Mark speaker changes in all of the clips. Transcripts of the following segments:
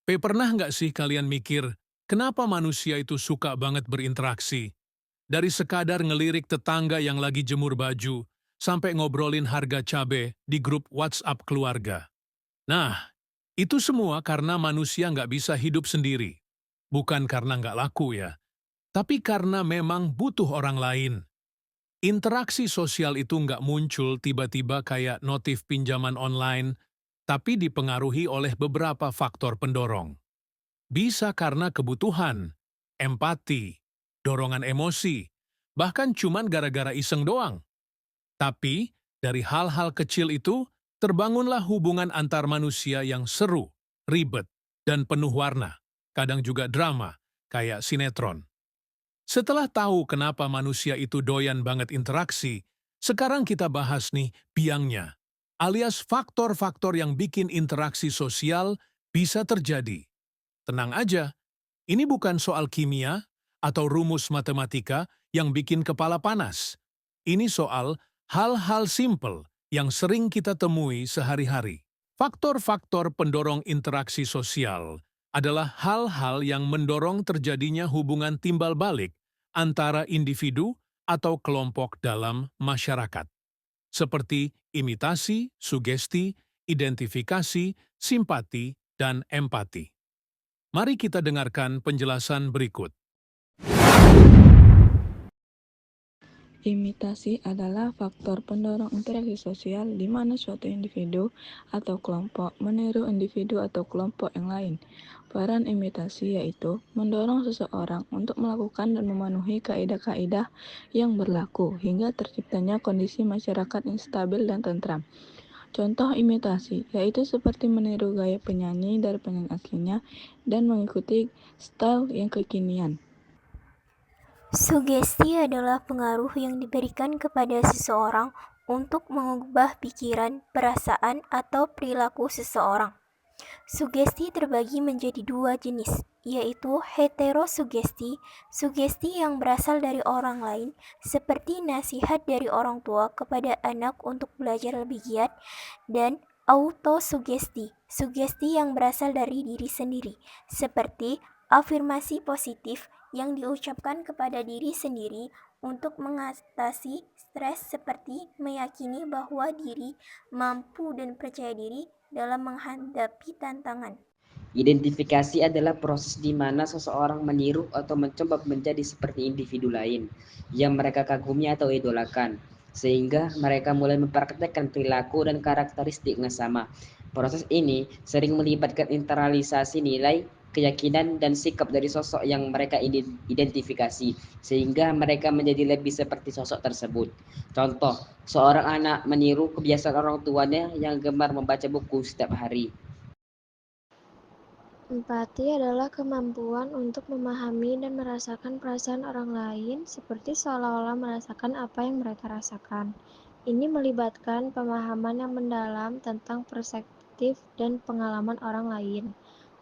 Speaker 1: Pernah nggak sih kalian mikir, kenapa manusia itu suka banget berinteraksi? Dari sekadar ngelirik tetangga yang lagi jemur baju, sampai ngobrolin harga cabe di grup WhatsApp keluarga. Nah, itu semua karena manusia nggak bisa hidup sendiri. Bukan karena nggak laku ya, tapi karena memang butuh orang lain. Interaksi sosial itu nggak muncul tiba-tiba kayak notif pinjaman online, tapi dipengaruhi oleh beberapa faktor pendorong. Bisa karena kebutuhan, empati, dorongan emosi, bahkan cuman gara-gara iseng doang. Tapi, dari hal-hal kecil itu, terbangunlah hubungan antar manusia yang seru, ribet, dan penuh warna. Kadang juga drama, kayak sinetron. Setelah tahu kenapa manusia itu doyan banget interaksi, sekarang kita bahas nih biangnya, alias faktor-faktor yang bikin interaksi sosial bisa terjadi. Tenang aja, ini bukan soal kimia atau rumus matematika yang bikin kepala panas. Ini soal hal-hal simpel yang sering kita temui sehari-hari. Faktor-faktor pendorong interaksi sosial adalah hal-hal yang mendorong terjadinya hubungan timbal balik antara individu atau kelompok dalam masyarakat, seperti imitasi, sugesti, identifikasi, simpati, dan empati. Mari kita dengarkan penjelasan berikut.
Speaker 2: Imitasi adalah faktor pendorong interaksi sosial di mana suatu individu atau kelompok meniru individu atau kelompok yang lain. Peran imitasi yaitu mendorong seseorang untuk melakukan dan memenuhi kaidah-kaidah yang berlaku hingga terciptanya kondisi masyarakat yang stabil dan tentram. Contoh imitasi yaitu seperti meniru gaya penyanyi dari penyanyi aslinya dan mengikuti style yang kekinian.
Speaker 3: Sugesti adalah pengaruh yang diberikan kepada seseorang untuk mengubah pikiran, perasaan, atau perilaku seseorang. Sugesti terbagi menjadi dua jenis, yaitu heterosugesti, sugesti yang berasal dari orang lain, seperti nasihat dari orang tua kepada anak untuk belajar lebih giat, dan autosugesti, sugesti yang berasal dari diri sendiri, seperti afirmasi positif yang diucapkan kepada diri sendiri untuk mengatasi stres, seperti meyakini bahwa diri mampu dan percaya diri dalam menghadapi tantangan.
Speaker 4: Identifikasi adalah proses di mana seseorang meniru atau mencoba menjadi seperti individu lain yang mereka kagumi atau idolakan, sehingga mereka mulai mempraktekkan perilaku dan karakteristik yang sama. Proses ini sering melibatkan internalisasi nilai, keyakinan, dan sikap dari sosok yang mereka identifikasi, sehingga mereka menjadi lebih seperti sosok tersebut. Contoh, seorang anak meniru kebiasaan orang tuanya yang gemar membaca buku setiap hari.
Speaker 5: Empati adalah kemampuan untuk memahami dan merasakan perasaan orang lain seperti seolah-olah merasakan apa yang mereka rasakan. Ini melibatkan pemahaman yang mendalam tentang perspektif dan pengalaman orang lain,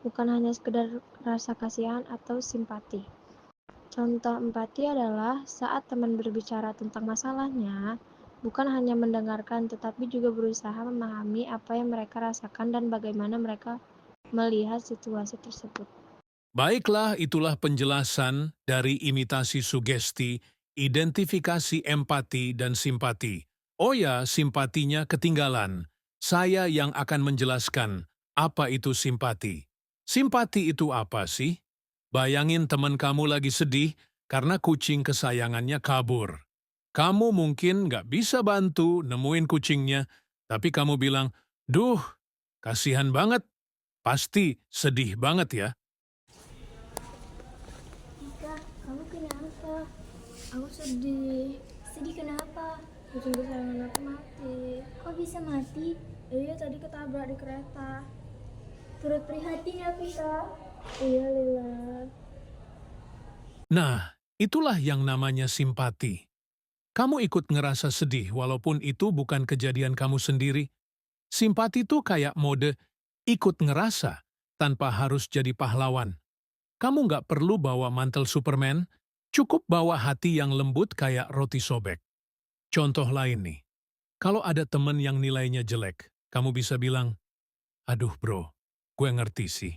Speaker 5: bukan hanya sekedar rasa kasihan atau simpati. Contoh empati adalah saat teman berbicara tentang masalahnya, bukan hanya mendengarkan tetapi juga berusaha memahami apa yang mereka rasakan dan bagaimana mereka melihat situasi tersebut.
Speaker 1: Baiklah, itulah penjelasan dari imitasi sugesti, identifikasi empati, dan simpati. Oh ya, simpatinya ketinggalan. Saya yang akan menjelaskan apa itu simpati. Simpati itu apa sih? Bayangin teman kamu lagi sedih karena kucing kesayangannya kabur. Kamu mungkin nggak bisa bantu nemuin kucingnya, tapi kamu bilang, "Duh, kasihan banget. Pasti sedih banget ya."
Speaker 6: Ika, kamu kenapa? Aku sedih. Sedih kenapa? Kucing kesayangan aku mati. Kok bisa mati? Iya, tadi ketabrak di kereta. Turut prihatin ya, Vika? Iya, Lila.
Speaker 1: Nah, itulah yang namanya simpati. Kamu ikut ngerasa sedih walaupun itu bukan kejadian kamu sendiri. Simpati itu kayak mode ikut ngerasa tanpa harus jadi pahlawan. Kamu nggak perlu bawa mantel Superman, cukup bawa hati yang lembut kayak roti sobek. Contoh lain nih, kalau ada temen yang nilainya jelek, kamu bisa bilang, "Aduh bro, gue ngerti sih.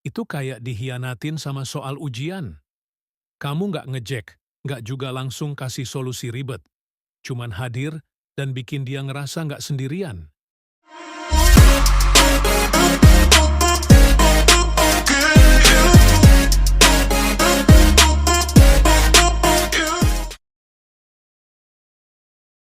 Speaker 1: Itu kayak dihianatin sama soal ujian. Kamu nggak ngejek, nggak juga langsung kasih solusi ribet. Cuman hadir dan bikin dia ngerasa nggak sendirian.